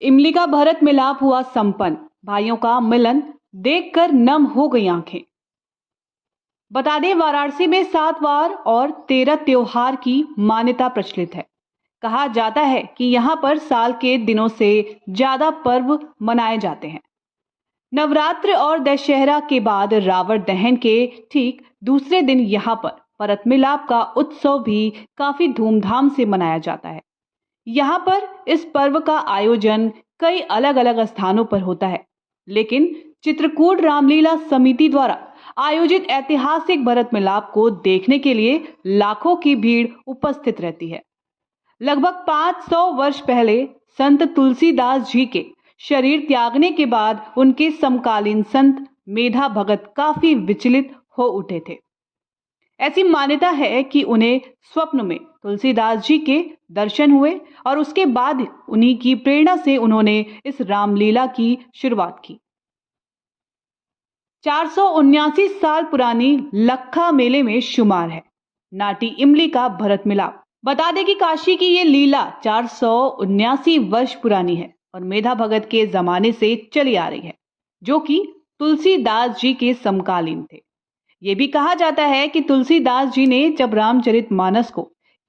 इमली का भरत मिलाप हुआ संपन्न। भाइयों का मिलन देखकर नम हो गई आंखें। बता दें, वाराणसी में 7 वार और 13 त्योहार की मान्यता प्रचलित है। कहा जाता है कि यहाँ पर साल के दिनों से ज्यादा पर्व मनाए जाते हैं। नवरात्र और दशहरा के बाद रावण दहन के ठीक दूसरे दिन यहाँ पर भरत मिलाप का उत्सव भी काफी धूमधाम से मनाया जाता है। यहाँ पर इस पर्व का आयोजन कई अलग अलग स्थानों पर होता है, लेकिन चित्रकूट रामलीला समिति द्वारा आयोजित ऐतिहासिक भरत मिलाप को देखने के लिए लाखों की भीड़ उपस्थित रहती है। लगभग 500 वर्ष पहले संत तुलसीदास जी के शरीर त्यागने के बाद उनके समकालीन संत मेधा भगत काफी विचलित हो उठे थे। ऐसी मान्यता है कि उन्हें स्वप्न में तुलसीदास जी के दर्शन हुए और उसके बाद उन्हीं की प्रेरणा से उन्होंने इस रामलीला की शुरुआत की। 479 साल पुरानी लखा मेले में शुमार है नाटी इमली का भरत मिलाप। बता दें कि काशी की ये लीला 479 वर्ष पुरानी है और मेधा भगत के जमाने से चली आ रही है, जो कि तुलसीदास जी के समकालीन थे। ये भी कहा जाता है कि तुलसीदास जी ने जब रामचरितमानस को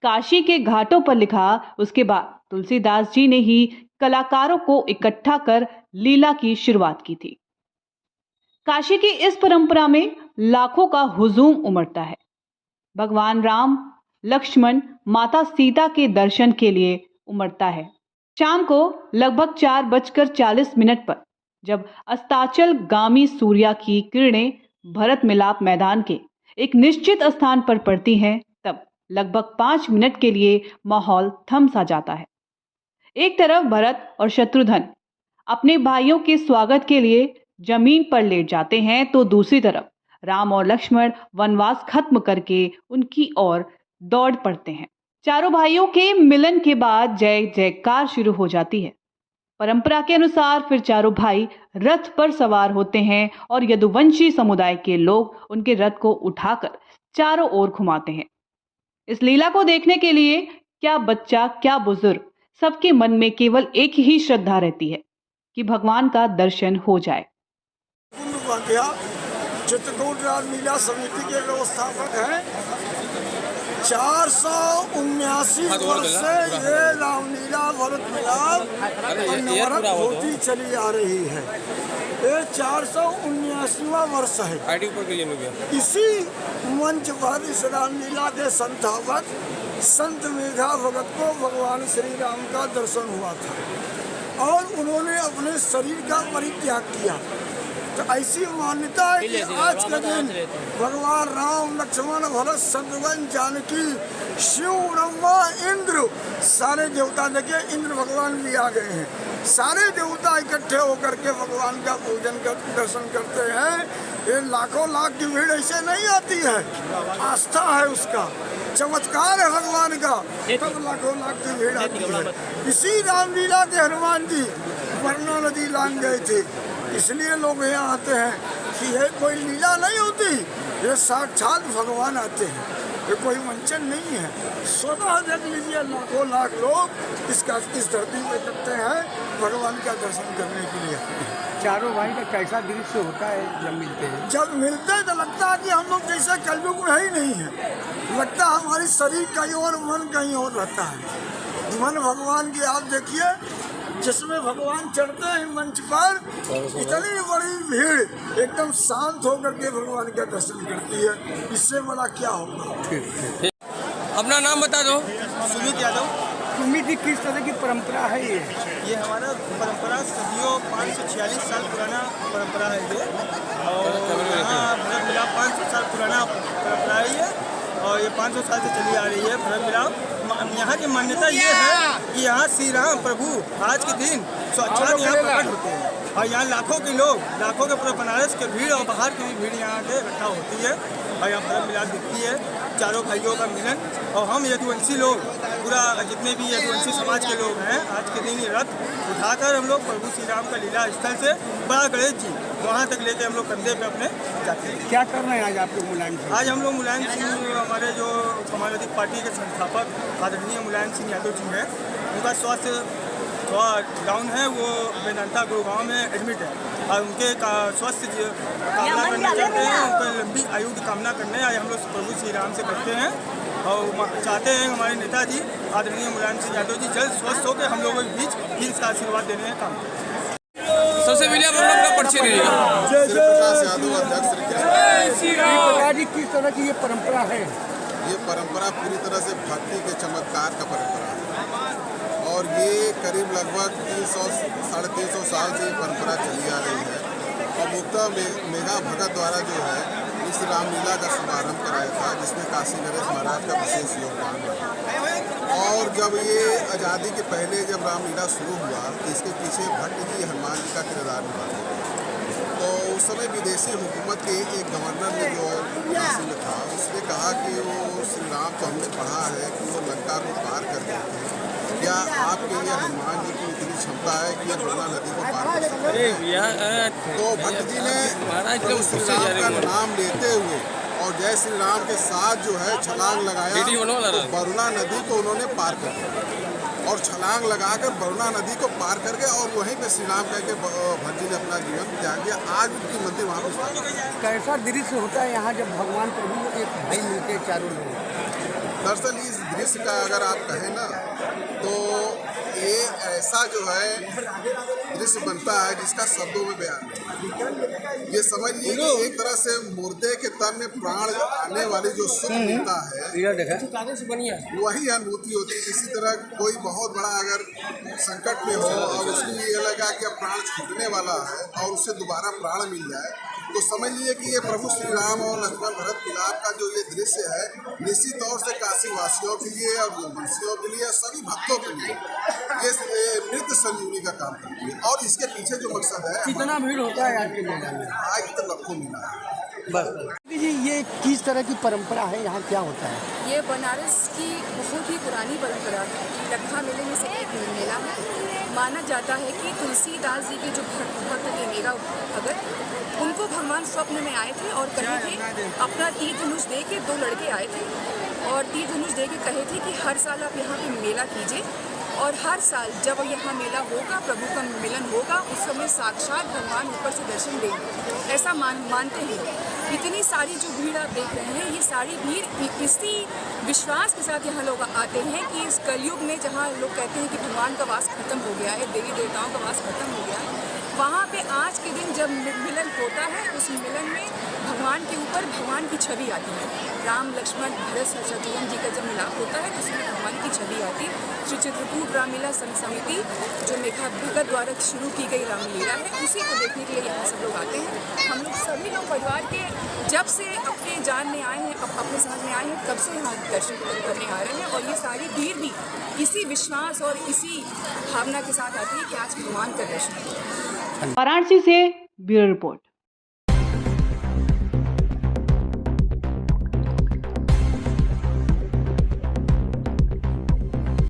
काशी के घाटों पर लिखा, उसके बाद तुलसीदास जी ने ही कलाकारों को इकट्ठा कर लीला की शुरुआत की थी। काशी की इस परंपरा में लाखों का हुजूम उमड़ता है। भगवान राम, लक्ष्मण, माता सीता के दर्शन के लिए उमड़ता है। शाम को लगभग 4:40 पर जब अस्ताचल गामी सूर्या की किरणें भरत मिलाप मैदान के एक निश्चित स्थान पर पड़ती हैं, तब लगभग 5 मिनट के लिए माहौल थम सा जाता है। एक तरफ भरत और शत्रुघ्न अपने भाइयों के स्वागत के लिए जमीन पर लेट जाते हैं, तो दूसरी तरफ राम और लक्ष्मण वनवास खत्म करके उनकी ओर दौड़ पड़ते हैं। चारों भाइयों के मिलन के बाद जय जयकार शुरू हो जाती है। परंपरा के अनुसार फिर चारों भाई रथ पर सवार होते हैं और यदुवंशी समुदाय के लोग उनके रथ को उठाकर चारों ओर घुमाते हैं। इस लीला को देखने के लिए क्या बच्चा क्या बुजुर्ग, सबके मन में केवल एक ही श्रद्धा रहती है कि भगवान का दर्शन हो जाए। चित्रकूट रामलीला समिति के व्यवस्थापक हैं। 479 वर्ष से ये रामलीला भरत मिलाप अनवरत होती चली आ रही है। ये 479वां वर्ष है। इसी मंच पर इस रामलीला के संस्थापक संत मेधा भगत को भगवान श्री राम का दर्शन हुआ था और उन्होंने अपने शरीर का परित्याग किया। तो ऐसी मान्यता है कि आज के दिन भगवान राम, लक्ष्मण, भरत, शत्रुघ्न, जानकी, शिव, ब्रह्मा, इंद्र, सारे देवता, देखिए इंद्र भगवान भी आ गए हैं। सारे देवता इकट्ठे होकर के भगवान का पूजन दर्शन करते हैं। ये लाखों लाख की भीड़ ऐसे नहीं आती है, आस्था है उसका, चमत्कार है भगवान का, तब लाखों लाख की भीड़ आती है। इसी रामलीला के हनुमान जी वरना नदी लांग गए थे, इसलिए लोग यहाँ आते हैं कि ये कोई लीला नहीं होती, ये साक्षात भगवान आते हैं, ये कोई मंचन नहीं है। स्वतः देख लीजिए, लाखों लाख लोग इस धरती पे करते हैं, भगवान का दर्शन करने के लिए। चारों भाई का कैसा दृश्य होता है जब मिलते हैं? जब मिलते हैं तो लगता है कि हम लोग जैसे कलयुग में ही नहीं है, लगता है हमारी शरीर कहीं और, मन कहीं और रहता है। मन भगवान की आप देखिए, जिसमें भगवान चढ़ते हैं मंच पर, इतनी बड़ी भीड़ एकदम शांत होकर के भगवान का दर्शन करती है। इससे बड़ा क्या होगा। अपना नाम बता दो। सुमित यादव। सुमित जी, किस तरह की परंपरा है ये हमारा परंपरा सदियों 546 साल पुराना परंपरा है ये, और भरत मिलाप 500 साल पुराना परंपरा है ये, और ये 500 साल से चली आ रही है भरत मिलाप। यहाँ की मान्यता ये है कि यहाँ श्री राम प्रभु आज के दिन साक्षात यहाँ प्रकट होते हैं, और यहाँ लाखों के लोग, लाखों के पूरे बनारस के भीड़ और बाहर की भी भीड़ यहाँ के इकट्ठा होती है, और यहाँ भरत मिलाप दिखती है। चारों भाइयों का मिलन, और हम यदुवंशी लोग, पूरा जितने भी यदुवंशी समाज के लोग हैं, आज के दिन ये रथ उठाकर हम लोग प्रभु श्री राम का लीला स्थल से बड़ा गणेश जी वहाँ तक लेके हम लोग कंधे पे अपने जाते हैं। क्या कर रहे हैं आज आप लोग मुलायम सिंह? आज हम लोग मुलायम सिंह, हमारे जो समाजवादी पार्टी के संस्थापक आदरणीय मुलायम सिंह यादव जी हैं, उनका स्वास्थ्य थोड़ा डाउन है, वो वेदांता गुरुगांव में एडमिट है और उनके स्वस्थ कामना करना चाहते हैं, उनकी लंबी आयु की कामना करने आए हम लोग प्रभु श्री राम से करते हैं और चाहते हैं हमारे नेताजी आदरणीय मुलायम सिंह यादव जी जल्द स्वस्थ होकर हम लोगों के बीच फिर इसका आशीर्वाद देने का काम। सबसे पहले आप लोग का परिचय दीजिएगा। प्रकार जी किस तरह की ये परंपरा है? ये परंपरा पूरी तरह से भक्ति के चमत्कार का परंपरा है और ये करीब लगभग 300-350 साल से ये परंपरा चली आ रही है और मुक्ता मेघा भगत द्वारा जो है इस रामलीला का शुभारंभ कराया था, जिसमें काशी नरेश महाराज का विशेष योगदान है। और जब ये आज़ादी के पहले जब रामलीला शुरू हुआ तो इसके पीछे भट्ट जी हनुमान जी का किरदार निभाते थे। तो उस समय विदेशी हुकूमत के एक गवर्नर ने जो काशी में था उसने कहा कि वो श्री राम तो हमने पढ़ा है कि वो लंका को पार कर देते हैं, क्या आपके लिए हनुमान जी की इतनी क्षमता है कि ये यमुना नदी को पार कर सकते हैं? तो भट्ट जी ने प्रभु श्री राम का नाम लेते हुए और जय श्री राम के साथ जो है छलांग लगाया तो वरुणा नदी को उन्होंने पार कर दिया और छलांग लगाकर वरुणा नदी को पार करके और वहीं पे श्री राम कह के भट्ट जी ने अपना जीवन त्याग दिया। आज उनकी मंदिर वहाँ पर स्थापित है। कैसा दृश्य होता है यहाँ जब भगवान प्रभु एक भाई मिलते चारों लोग? दरअसल इस दृश्य का अगर आप कहें ना तो ये ऐसा जो है दृश्य बनता है जिसका शब्दों में बयान नहीं। ये समझिए कि एक तरह से मुर्दे के तन में प्राण आने वाली जो सुख मिलता है वही अनुभूति होती है। इसी तरह कोई बहुत बड़ा अगर संकट में हो और उसको ये लगा कि अब प्राण छूटने वाला है और उससे दोबारा प्राण मिल जाए तो समझ लीजिए कि ये प्रभु श्री राम और लक्ष्मण भरत मिलाप का जो ये दृश्य है निश्चित तौर से काशी वासियों के लिए और वंशियों के लिए सभी भक्तों के लिए ये नृत्य संजीवनी का काम करती है। और इसके पीछे जो मकसद है, कितना भीड़ होता है आज के मेला में? आज तो लाखों मिला है। बस जी, ये किस तरह की परंपरा है, यहाँ क्या होता है? ये बनारस की बहुत ही पुरानी परंपरा है। लखा मेले में से एक मेला है। माना जाता है कि तुलसीदास जी के जो भक्त थे मेघा भगत, उनको भगवान स्वप्न में आए थे और कहे थे अपना तीर धनुष दे के 2 लड़के आए थे और तीर धनुष दे के कहे थे कि हर साल आप यहाँ पे मेला कीजिए और हर साल जब यहाँ मेला होगा, प्रभु का मिलन होगा, उस समय साक्षात भगवान ऊपर से दर्शन देंगे, ऐसा मानते हैं। इतनी सारी जो भीड़ आप देख रहे हैं, ये सारी भीड़ इसी विश्वास के साथ यहाँ लोग आते हैं कि इस कलयुग में जहाँ लोग कहते हैं कि भगवान का वास खत्म हो गया है, देवी देवताओं का वास खत्म हो गया है, वहाँ पे आज के दिन जब मिलन होता है, उस मिलन में भगवान के ऊपर भगवान की छवि आती है। राम लक्ष्मण भरत शत्रुघ्न जी का जब मिलाप होता है तो उसमें भगवान की छवि आती है। श्री चित्रकूट रामलीला संघ समिति जो मेघा भगत द्वारा शुरू की गई रामलीला है, उसी को देखने के लिए यहाँ सब लोग आते हैं। हम लोग सभी लोग परिवार के जब से अपने जान में आए हैं, अपने समझ में आए हैं, तब से यहाँ दर्शन करने आ रहे हैं और ये सारी भीड़ भी इसी विश्वास और इसी भावना के साथ आती है कि आज भगवान का दर्शन। वाराणसी से ब्यूरो रिपोर्ट।